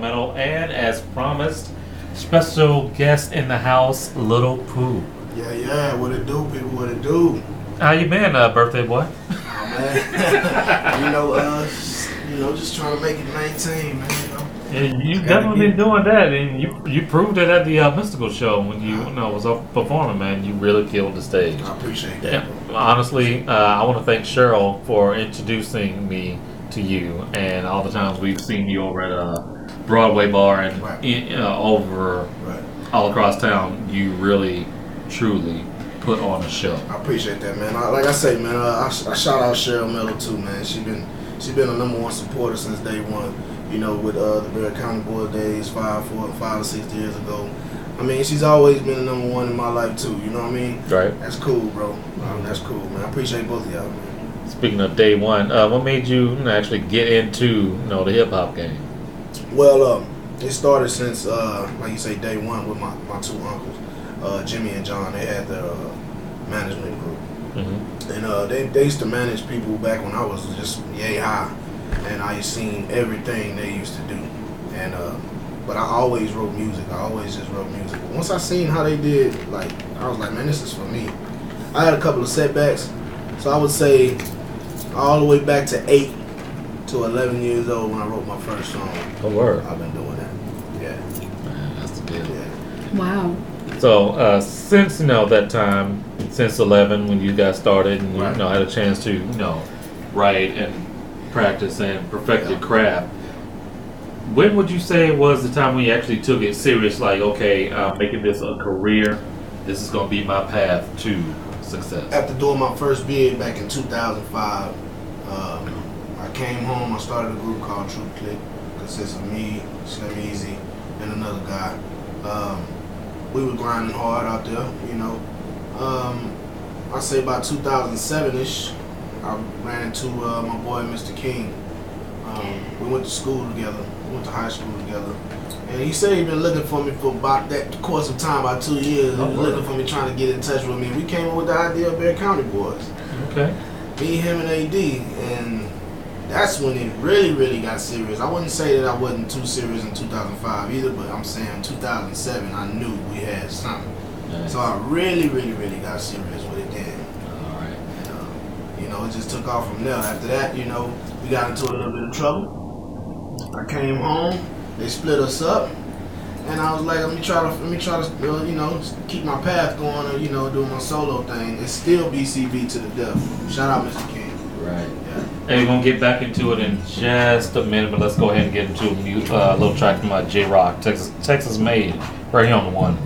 Metal, and as promised, special guest in the house, Lil Pooh. Yeah, what it do, people, what it do? How you been, birthday boy? Oh, man. Just trying to make it maintain, man, you know. Yeah, you definitely been doing that, and you proved it at the Mystical show when you was up performing, man. You really killed the stage. I appreciate that. Yeah, honestly, I want to thank Cheryl for introducing me to you, and all the times we've seen you over at a Broadway bar and over all across town. You really, truly put on a show. I appreciate that, man. Like I say, man, I shout out Cheryl Miller too, man. She been a #1 supporter since day one. You know, with the Bear County Board days, 5 or 6 years ago. I mean, she's always been the #1 in my life too. You know what I mean? Right. That's cool, bro. That's cool, man. I appreciate both of y'all, man. Speaking of day one, what made you actually get into the hip hop game? Well, it started since like you say, day one with my two uncles, Jimmy and John. They had their management group, and they used to manage people back when I was just yay high. And I seen everything they used to do, and but I always wrote music. I always just wrote music. But once I seen how they did, like I was like, man, this is for me. I had a couple of setbacks, so I would say all the way back to 8 to 11 years old when I wrote my first song. Oh, word! I've been doing that. Yeah, man, that's the deal. Yeah. Wow. So since that time, since 11 when you got started, and Right. had a chance to write and practice and perfect your craft. When would you say was the time when you actually took it serious? Like, okay, I'm making this a career. This is going to be my path to success. After doing my first bid back in 2005, I came home. I started a group called True Click. Consists of me, Slim Easy, and another guy. We were grinding hard out there, I say about 2007-ish. I ran into my boy, Mr. King. We went to school together. We went to high school together. And he said he'd been looking for me for about that course of time, about 2 years. He was looking for me, trying to get in touch with me. We came up with the idea of Bear County Boys. Okay. Me, him, and AD. And that's when it really, really got serious. I wouldn't say that I wasn't too serious in 2005 either, but I'm saying 2007, I knew we had something. Nice. So I really, really, really got serious with it then. It just took off from there. After that, we got into a little bit of trouble. I came home, they split us up, and I was like, let me try to keep my path going, and doing my solo thing. It's still BCB to the death. Shout out Mr. King. Right. Yeah. And we're gonna get back into it in just a minute, but let's go ahead and get into a little track from J Rock, Texas Made, right here on the one.